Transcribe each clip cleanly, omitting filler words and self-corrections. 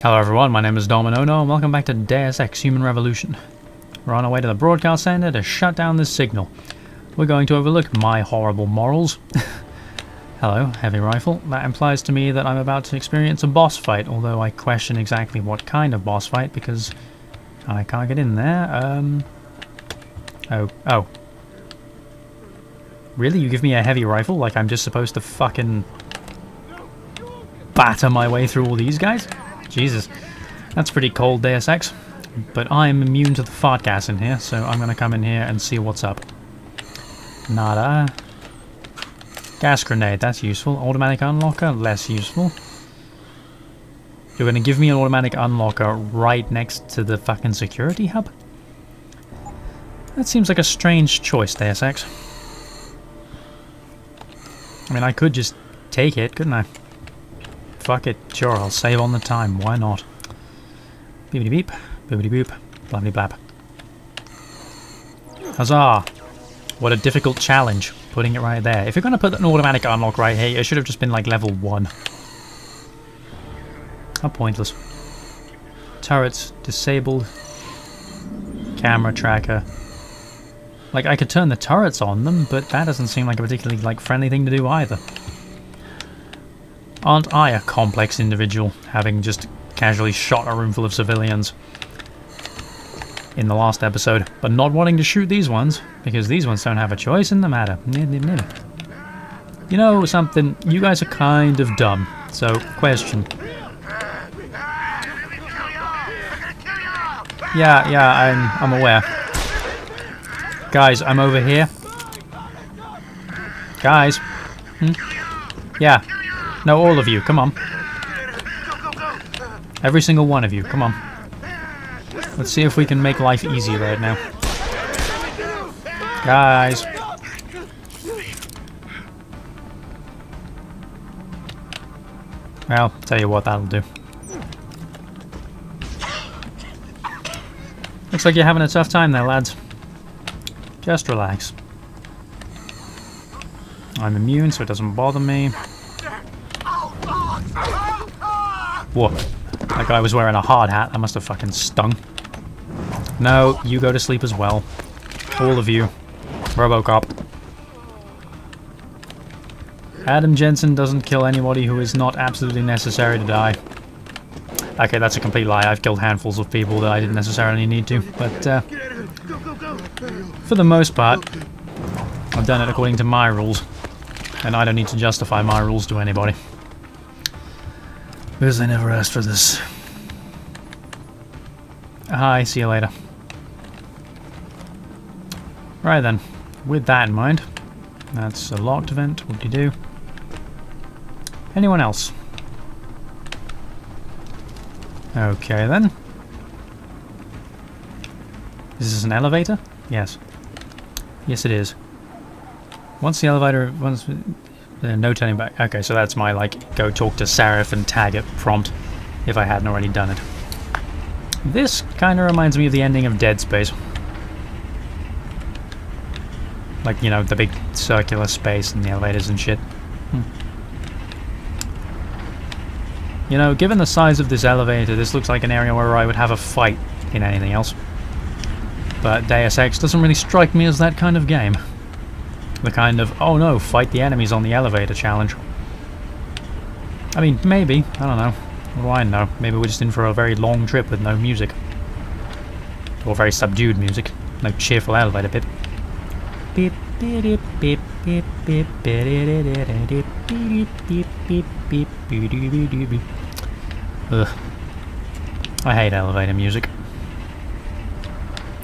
Hello everyone, my name is Dominono and welcome back to Deus Ex Human Revolution. We're on our way to the broadcast center to shut down this signal. We're going to overlook my horrible morals. Hello, heavy rifle. That implies to me that I'm about to experience a boss fight, although I question exactly what kind of boss fight because I can't get in there. Oh. Really? You give me a heavy rifle like I'm just supposed to fucking batter my way through all these guys? Jesus, that's pretty cold, Deus Ex. But I'm immune to the fart gas in here, so I'm gonna come in here and see what's up. Nada. Gas grenade, that's useful. Automatic unlocker, less useful. You're gonna give me an automatic unlocker right next to the fucking security hub? That seems like a strange choice, Deus Ex. I mean, I could just take it, couldn't I? Fuck it, sure, I'll save on the time, why not? Beepity beep, boopity boop, blabby blab. Huzzah! What a difficult challenge, putting it right there. If you're gonna put an automatic unlock right here, it should have just been like level 1. How pointless. Turrets disabled. Camera tracker. Like, I could turn the turrets on them, but that doesn't seem like a particularly, like, friendly thing to do either. Aren't I a complex individual, having just casually shot a room full of civilians in the last episode, but not wanting to shoot these ones, because these ones don't have a choice in the matter. You know something, you guys are kind of dumb, so question. Yeah, I'm aware. Guys, I'm over here. Guys. Yeah. No, all of you, come on. Every single one of you, come on. Let's see if we can make life easier right now. Guys. Well, tell you what, that'll do. Looks like you're having a tough time there, lads. Just relax. I'm immune, so it doesn't bother me. Whoa. That guy was wearing a hard hat. That must have fucking stung. No, you go to sleep as well. All of you. RoboCop. Adam Jensen doesn't kill anybody who is not absolutely necessary to die. Okay, that's a complete lie. I've killed handfuls of people that I didn't necessarily need to, but for the most part, I've done it according to my rules, and I don't need to justify my rules to anybody. Because I never asked for this. Hi, see you later. Right then, with that in mind, that's a locked event, whoop-de-doo. Anyone else? Okay then. Is this an elevator? Yes. Yes it is. Once the elevator... no turning back. Okay, so that's my, like, go talk to Seraph and tag it prompt, if I hadn't already done it. This kind of reminds me of the ending of Dead Space. Like, you know, the big circular space and the elevators and shit. You know, given the size of this elevator, this looks like an area where I would have a fight in anything else. But Deus Ex doesn't really strike me as that kind of game. The kind of, oh no, fight the enemies on the elevator challenge. I mean, maybe, I don't know. What do I know? Maybe we're just in for a very long trip with no music. Or very subdued music. No cheerful elevator bit. Beep, beep, beep, beep, beep, beep, beep, beep, beep, beep. Ugh. I hate elevator music.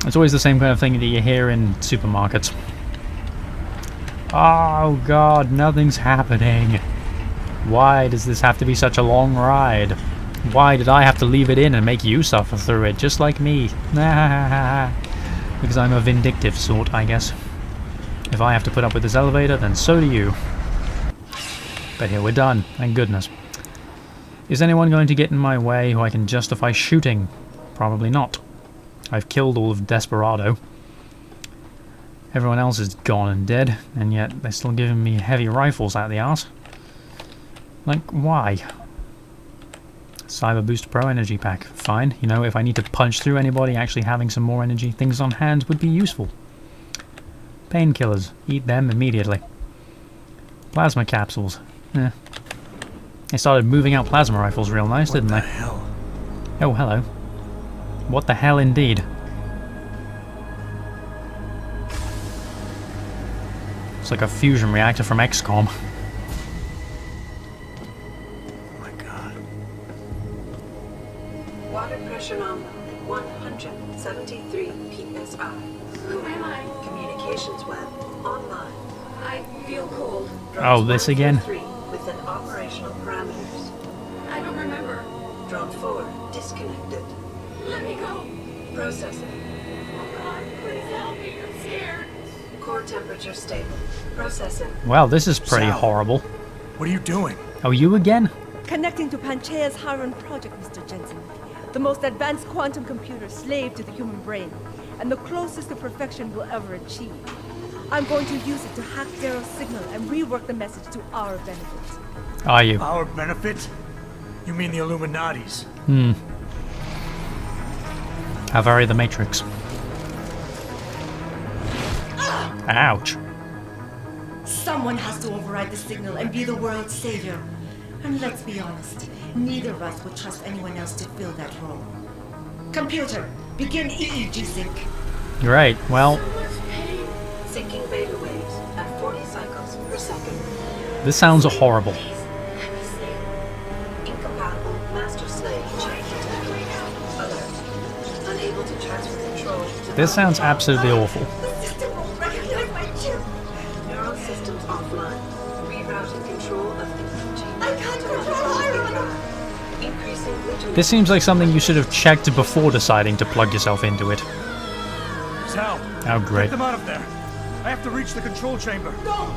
It's always the same kind of thing that you hear in supermarkets. Oh god, nothing's happening. Why does this have to be such a long ride? Why did I have to leave it in and make you suffer through it, just like me? Because I'm a vindictive sort, I guess. If I have to put up with this elevator, then so do you. But here we're done, thank goodness. Is anyone going to get in my way who I can justify shooting? Probably not. I've killed all of Desperado. Everyone else is gone and dead, and yet they're still giving me heavy rifles out the arse. Like, why? Cyber Boost Pro Energy Pack. Fine. You know, if I need to punch through anybody, actually having some more energy, things on hand would be useful. Painkillers. Eat them immediately. Plasma capsules. Eh. They started moving out plasma rifles real nice, didn't they? What the hell? Oh, hello. What the hell indeed. It's like a fusion reactor from XCOM. Oh my god. Water pressure nominal 173 psi. Who am I? Communications web online. I feel cold. Oh, this again? 3 within operational parameters. I don't remember. Drone 4 disconnected. Let me go. Processing. Oh God, please help me. I'm scared. Core temperature stable. Processing. Well, this is pretty Sal. horrible. What are you doing? Oh, you again? Connecting to Panchaea's Hiron project, Mr. Jensen. The most advanced quantum computer slave to the human brain, and the closest to perfection we'll ever achieve. I'm going to use it to hack Darrow's signal and rework the message to our benefit. Are you? Our benefit? You mean the Illuminati's? How very the Matrix. Ouch. Someone has to override the signal and be the world's savior. And let's be honest, neither of us would trust anyone else to fill that role. Computer, begin EEG sync. Great. Well, Syncing beta waves at 40 cycles per second. this sounds horrible. Incompatible master slave chain detected. Alert. Unable to transfer control to This sounds absolutely awful. The system won't recognize my chip. neural systems offline. Rerouting control of the chain. I can't control Hiron. Increasing vigilance. This seems like something you should have checked before deciding to plug yourself into it. Sal, Oh, great. get them out of there. I have to reach the control chamber. No!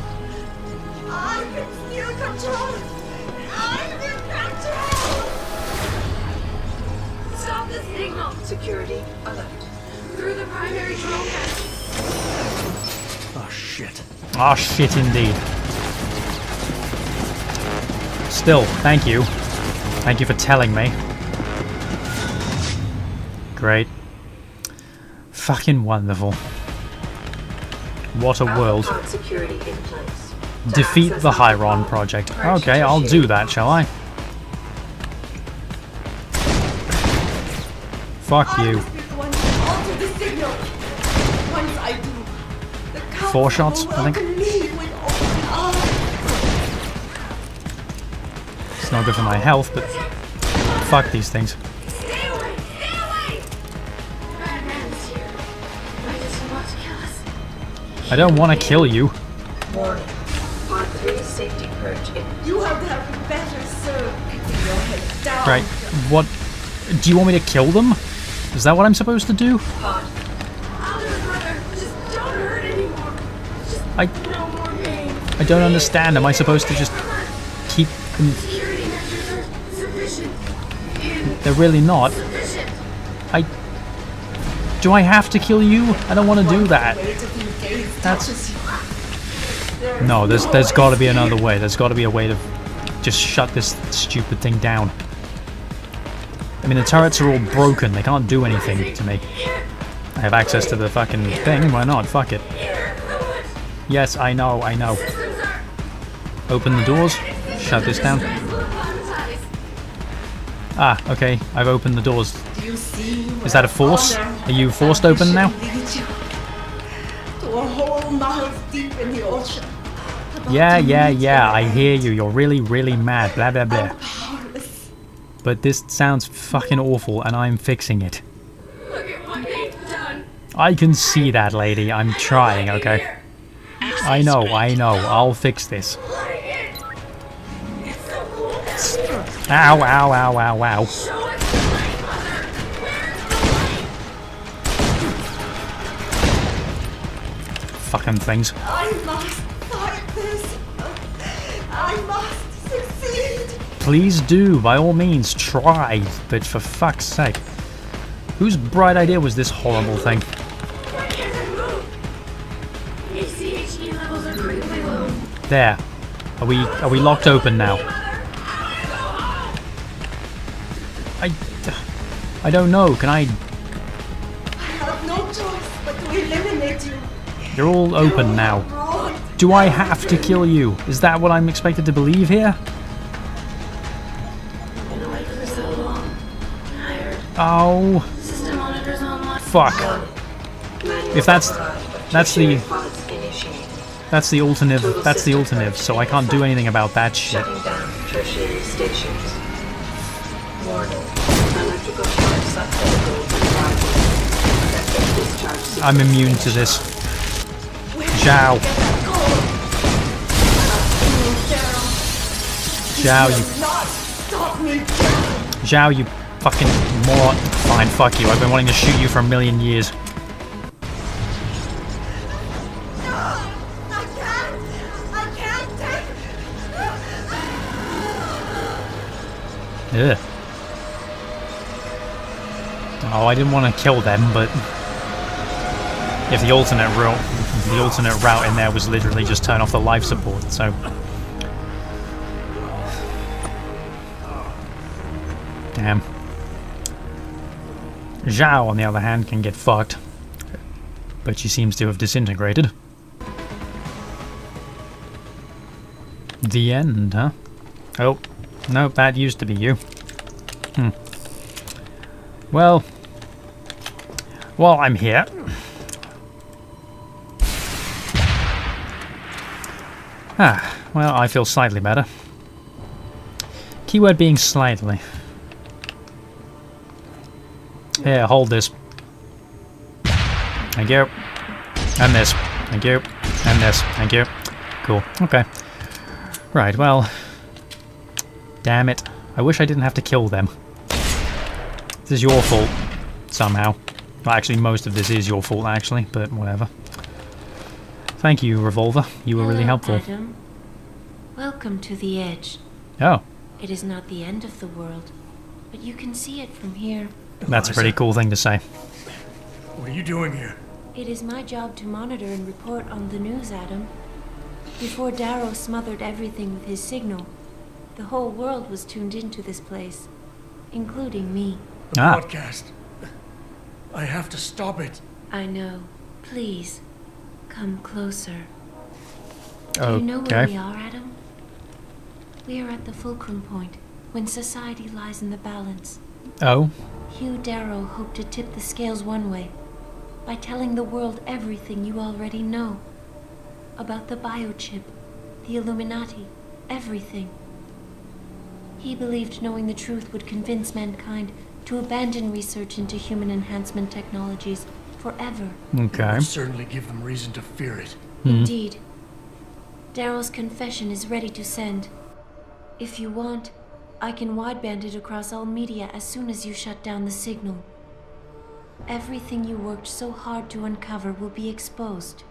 I can still control it. I'm in control! Stop the signal. Security alert. Through the primary drone hatch. Oh shit. Oh, shit indeed. Still, thank you. Thank you for telling me. Great. Fucking wonderful. What a world. Alpha pod security in place. To Defeat access the Alpha Hiron pod, project. purge Okay, I'll tissue. do that, shall I? Fuck I you. must be the one to alter the signal. Once I do, the council 4 shots, will I think. welcome me with open arms. It's not good for my health, but fuck these things. Stay away. Stay away. Bad man is here. I just want to kill us. I don't want to kill you. Warning. Pod 3 safety purge in. You have been better served keeping your head down. Right, what... Do you want me to kill them? Is that what I'm supposed to do? Pod. I'll do it, brother. Just don't hurt anymore. Just I no more pain. I don't understand. Am I supposed to just keep them... Security measures are sufficient. They're really not. Insufficient. Do I have to kill you? I don't want to do that. Weight of your gaze That's- touches you. No, there's got to be another way. There's got to be a way to just shut this stupid thing down. I mean, the turrets are all broken. They can't do anything to me. I have access to the fucking thing. Why not? Fuck it. Yes, I know, I know. Systems are Open the doors. Shut this down. lobotomized. Ah, okay. I've opened the doors. Do you see Is that a force? Are you forced open now? Lead you to a hole miles deep in the ocean. Yeah. I hear you. You're really, really mad. Blah, blah, blah. Powerless. But this sounds fucking awful, and I'm fixing it. Look at what they've done. I can see that, lady. I'm trying, okay? I know. I'll fix this. Like it. It's so cool. Ow, ow, ow, ow, ow. Show us the light, mother. Fucking things. I must fight this. I must succeed. Please do, by all means, try. But for fuck's sake. Whose bright idea was this horrible thing? Why can't I move? ACHE levels are critically low. There. Are we locked open now? I don't know. Can I? I have no choice but to eliminate you. You're all open now. Road. Do I have to kill you? Is that what I'm expected to believe here? Been awake for so long. Tired. Oh, System monitors online. fuck. If that's the alternative, so I can't do anything about that shit. Shutting down tertiary stations. Warning. Electrical charge susceptible to arrival. Effective discharge. I'm immune to this. Zhao. Zhao, you... Zhao, you fucking moron. Fine, fuck you. I've been wanting to shoot you for a million years. Ugh. Oh, I didn't want to kill them, but if the alternate route in there was literally just turn off the life support, so damn. Zhao, on the other hand, can get fucked, but she seems to have disintegrated. The end, huh? Oh. No, that used to be you. Well, while I'm here, well, I feel slightly better. Keyword being slightly. Here, hold this. Thank you. And this. Thank you. And this. Thank you. Cool. Okay. Right, well... Damn it. I wish I didn't have to kill them. This is your fault, somehow. Well, actually, most of this is your fault, actually, but whatever. Thank you, Revolver. You were really helpful. Adam. Welcome to the Edge. Oh, It is not the end of the world, but you can see it from here. that's a pretty cool thing to say. What are you doing here? It is my job to monitor and report on the news, Adam. Before Darrow smothered everything with his signal, the whole world was tuned into this place, including me. The Ah. broadcast. I have to stop it. I know. Please, come closer. Do you know where we Okay. are, Adam? We are at the fulcrum point, when society lies in the balance. Oh, Hugh Darrow hoped to tip the scales one way, by telling the world everything you already know. About the biochip, the Illuminati, everything. He believed knowing the truth would convince mankind to abandon research into human enhancement technologies forever. okay. Would certainly give them reason to fear it. Indeed. Darrow's confession is ready to send. If you want, I can wideband it across all media as soon as you shut down the signal. Everything you worked so hard to uncover will be exposed.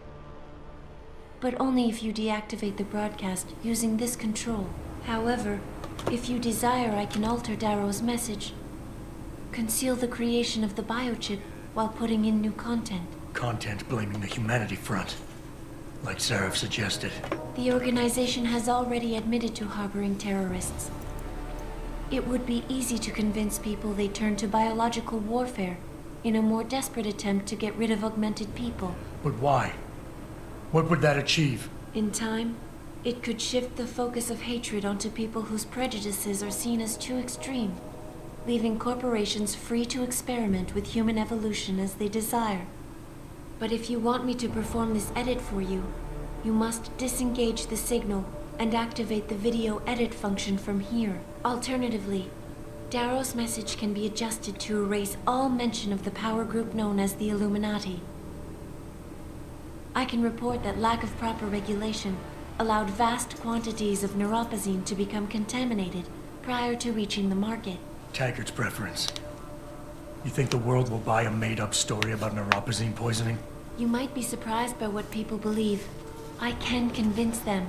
But only if you deactivate the broadcast using this control. However, if you desire, I can alter Darrow's message. Conceal the creation of the biochip while putting in new content. Content blaming the humanity front. Like Seraph suggested. The organization has already admitted to harboring terrorists. It would be easy to convince people they turn to biological warfare in a more desperate attempt to get rid of augmented people. But why? What would that achieve? In time, it could shift the focus of hatred onto people whose prejudices are seen as too extreme, leaving corporations free to experiment with human evolution as they desire. But if you want me to perform this edit for you, you must disengage the signal and activate the video edit function from here. Alternatively, Darrow's message can be adjusted to erase all mention of the power group known as the Illuminati. I can report that lack of proper regulation allowed vast quantities of neuropozyne to become contaminated prior to reaching the market. Taggart's preference. You think the world will buy a made-up story about neuropozyne poisoning? You might be surprised by what people believe. I can convince them.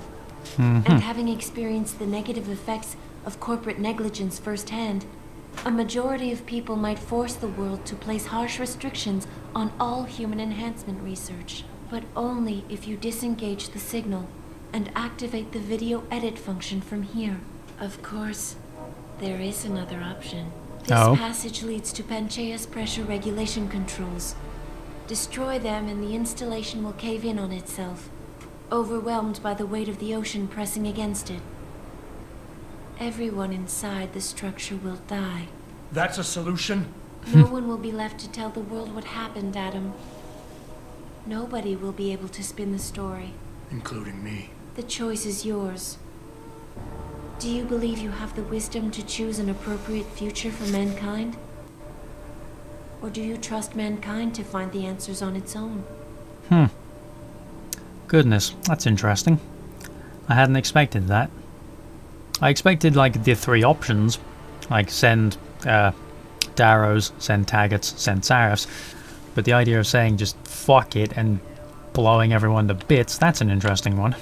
And having experienced the negative effects of corporate negligence firsthand, a majority of people might force the world to place harsh restrictions on all human enhancement research. But only if you disengage the signal and activate the video edit function from here. Of course, there is another option. This Oh. passage leads to Panchaea's pressure regulation controls. Destroy them and the installation will cave in on itself, overwhelmed by the weight of the ocean pressing against it. Everyone inside the structure will die. That's a solution? No one will be left to tell the world what happened, Adam. Nobody will be able to spin the story. Including me. The choice is yours. Do you believe you have the wisdom to choose an appropriate future for mankind? Or do you trust mankind to find the answers on its own? Goodness, that's interesting. I hadn't expected that. I expected, like, the three options. Like, send, Darrows, send Taggets, send Sarifs. But the idea of saying just fuck it and blowing everyone to bits, that's an interesting one.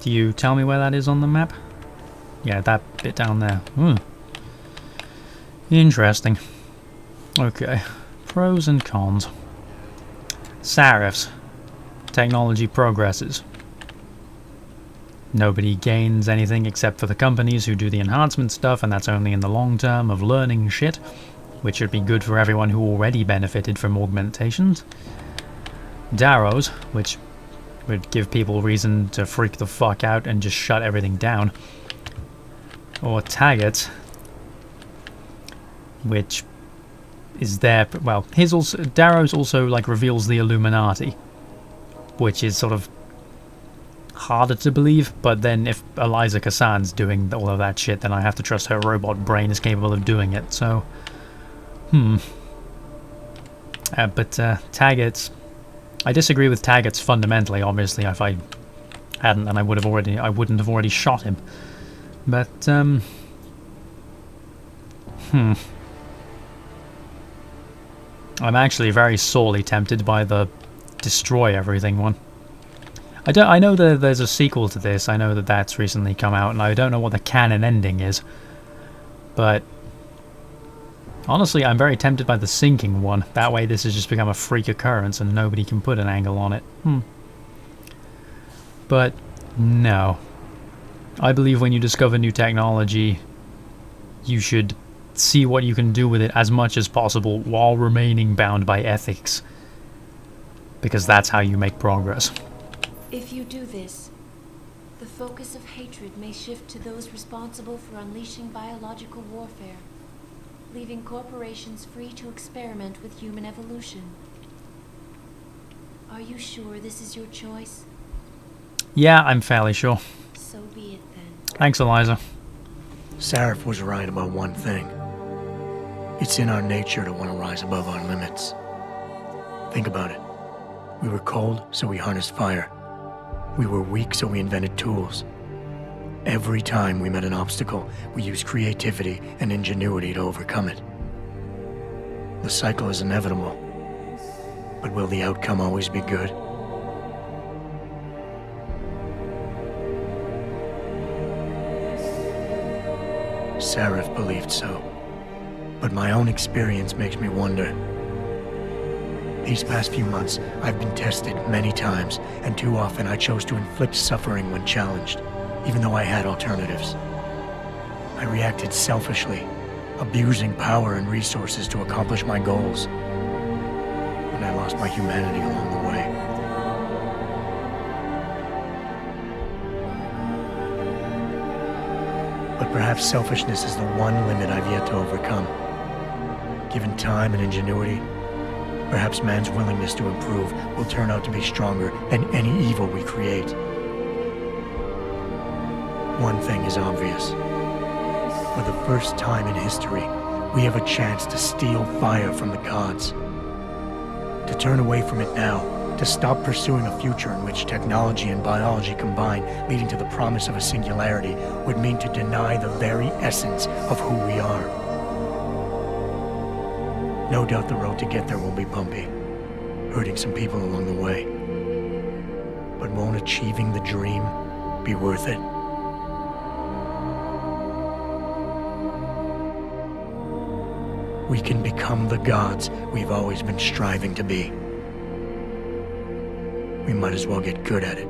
Do you tell me where that is on the map? Yeah, that bit down there. Interesting. Okay. Pros and cons. Sarifs. Technology progresses. Nobody gains anything except for the companies who do the enhancement stuff, and that's only in the long term of learning shit, which should be good for everyone who already benefited from augmentations. Darrows, which would give people reason to freak the fuck out and just shut everything down. Or Taggets, which is there, well, Darrows also, like, reveals the Illuminati, which is sort of harder to believe, but then if Eliza Kassan's doing all of that shit, then I have to trust her robot brain is capable of doing it, so... but Taggets... I disagree with Taggets fundamentally, obviously. If I hadn't, then I wouldn't have already shot him. But, I'm actually very sorely tempted by the destroy everything one. I know that there's a sequel to this. I know that that's recently come out, and I don't know what the canon ending is. But honestly, I'm very tempted by the sinking one. That way this has just become a freak occurrence and nobody can put an angle on it. But no. I believe when you discover new technology, you should see what you can do with it as much as possible while remaining bound by ethics. Because that's how you make progress. If you do this, the focus of hatred may shift to those responsible for unleashing biological warfare, leaving corporations free to experiment with human evolution. Are you sure this is your choice? Yeah, I'm fairly sure. So be it then. Thanks, Eliza. Sarif was right about one thing. It's in our nature to want to rise above our limits. Think about it. We were cold, so we harnessed fire. We were weak, so we invented tools. Every time we met an obstacle, we used creativity and ingenuity to overcome it. The cycle is inevitable. But will the outcome always be good? Sarif believed so. But my own experience makes me wonder. These past few months, I've been tested many times, and too often I chose to inflict suffering when challenged, even though I had alternatives. I reacted selfishly, abusing power and resources to accomplish my goals. And I lost my humanity along the way. But perhaps selfishness is the one limit I've yet to overcome. Given time and ingenuity, perhaps man's willingness to improve will turn out to be stronger than any evil we create. One thing is obvious. For the first time in history, we have a chance to steal fire from the gods. To turn away from it now, to stop pursuing a future in which technology and biology combine, leading to the promise of a singularity, would mean to deny the very essence of who we are. No doubt the road to get there will be bumpy, hurting some people along the way. But won't achieving the dream be worth it? We can become the gods we've always been striving to be. We might as well get good at it.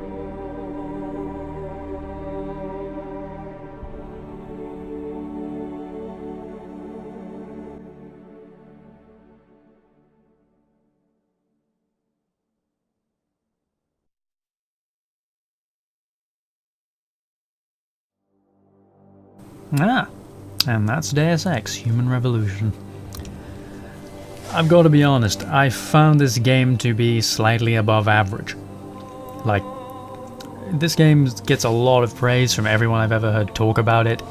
Ah, and that's Deus Ex: Human Revolution. I've got to be honest, I found this game to be slightly above average. Like, this game gets a lot of praise from everyone I've ever heard talk about it.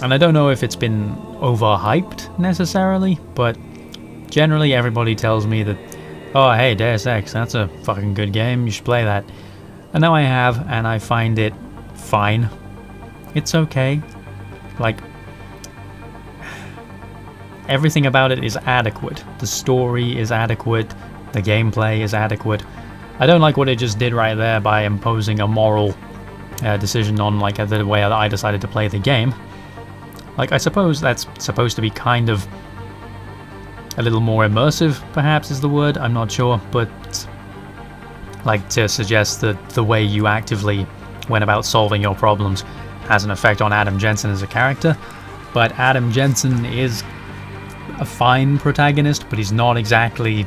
And I don't know if it's been overhyped necessarily, but generally everybody tells me that, oh hey, Deus Ex, that's a fucking good game, you should play that. And now I have, and I find it fine. It's okay. Like, everything about it is adequate. The story is adequate, the gameplay is adequate. I don't like what it just did right there by imposing a moral decision on like the way that I decided to play the game. Like, I suppose that's supposed to be kind of a little more immersive, perhaps is the word, I'm not sure, but like to suggest that the way you actively went about solving your problems has an effect on Adam Jensen as a character. But Adam Jensen is a fine protagonist, but he's not exactly,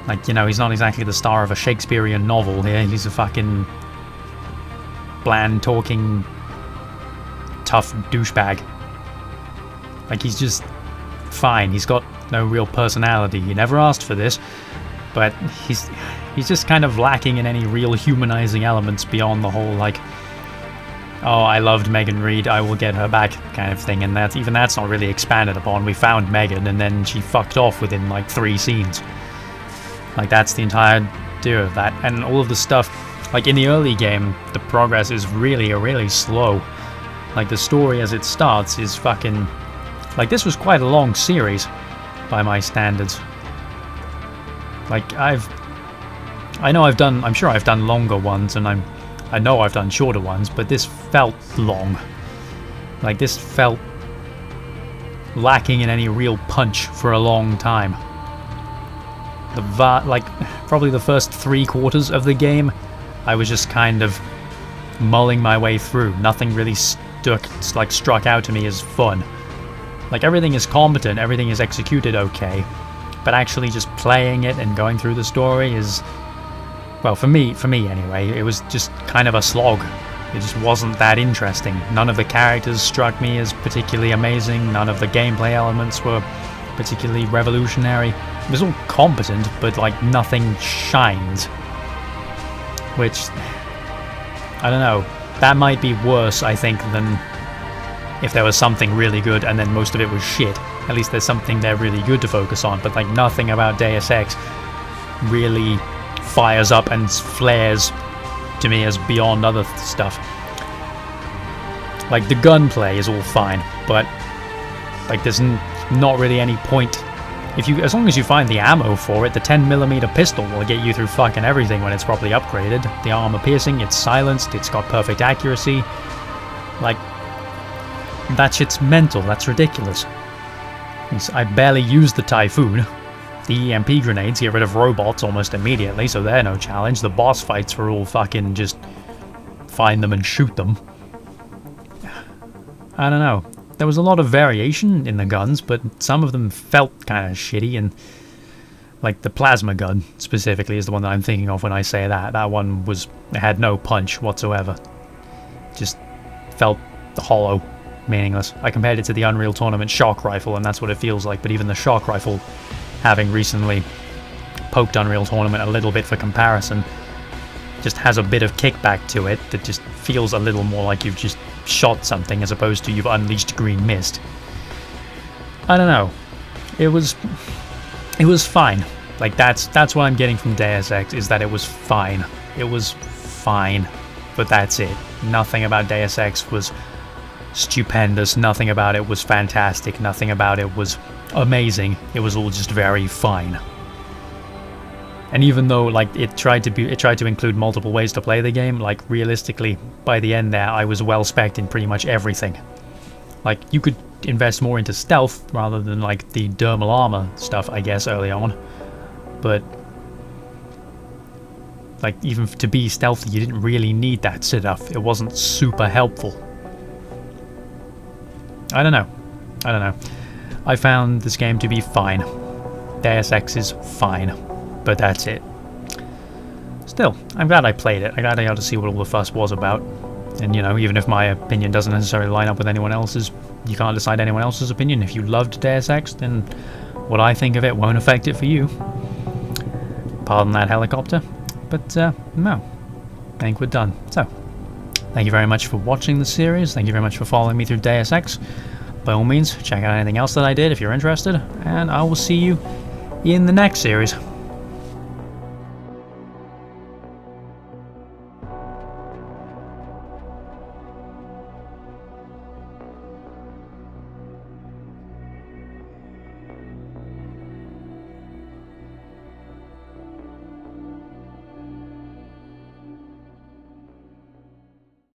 like, you know, he's not exactly the star of a Shakespearean novel here. He's a fucking bland talking tough douchebag. Like, he's just fine. He's got no real personality. He never asked for this, but he's just kind of lacking in any real humanizing elements beyond the whole, like, oh, I loved Megan Reed, I will get her back kind of thing, and that's not really expanded upon. We found Megan, and then she fucked off within, like, 3 scenes. Like, that's the entire idea of that. And all of the stuff, like, in the early game, the progress is really slow. Like, the story as it starts is fucking... Like, this was quite a long series, by my standards. Like, I'm sure I've done longer ones, and I know I've done shorter ones, but this felt long. Like, this felt lacking in any real punch for a long time. Like, probably the first 3/4 of the game, I was just kind of mulling my way through. Nothing really struck out to me as fun. Like, everything is competent, everything is executed okay, but actually just playing it and going through the story is, well, for me anyway, it was just kind of a slog. It just wasn't that interesting. None of the characters struck me as particularly amazing, none of the gameplay elements were particularly revolutionary. It was all competent, but like nothing shines. Which, I don't know, that might be worse, I think, than if there was something really good and then most of it was shit. At least there's something there really good to focus on, but like nothing about Deus Ex really fires up and flares to me as beyond other stuff. Like, the gunplay is all fine, but like there's not really any point. As long as you find the ammo for it, the 10mm pistol will get you through fucking everything when it's properly upgraded. The armor piercing, it's silenced, it's got perfect accuracy. Like, that shit's mental, that's ridiculous. I barely used the Typhoon. The EMP grenades get rid of robots almost immediately, so they're no challenge. The boss fights were all fucking just find them and shoot them. I don't know. There was a lot of variation in the guns, but some of them felt kind of shitty, and like the plasma gun specifically is the one that I'm thinking of when I say that. That one had no punch whatsoever. Just felt hollow, meaningless. I compared it to the Unreal Tournament shock rifle, and that's what it feels like, but even the shock rifle, having recently poked Unreal Tournament a little bit for comparison, just has a bit of kickback to it that just feels a little more like you've just shot something as opposed to you've unleashed green mist. I don't know. It was fine. Like, that's what I'm getting from Deus Ex, is that it was fine. It was fine, but that's it. Nothing about Deus Ex was stupendous, nothing about it was fantastic, nothing about it was amazing. It was all just very fine. And even though like it tried to include multiple ways to play the game, like realistically by the end there I was well spec'd in pretty much everything. Like, you could invest more into stealth rather than like the dermal armor stuff, I guess, early on. But like, even to be stealthy you didn't really need that stuff. It wasn't super helpful. I don't know. I found this game to be fine. Deus Ex is fine. But that's it. Still, I'm glad I played it. I'm glad I got to see what all the fuss was about. And, you know, even if my opinion doesn't necessarily line up with anyone else's, you can't decide anyone else's opinion. If you loved Deus Ex, then what I think of it won't affect it for you. Pardon that helicopter. But, no. I think we're done. So, thank you very much for watching the series. Thank you very much for following me through Deus Ex. By all means, check out anything else that I did if you're interested. And I will see you in the next series.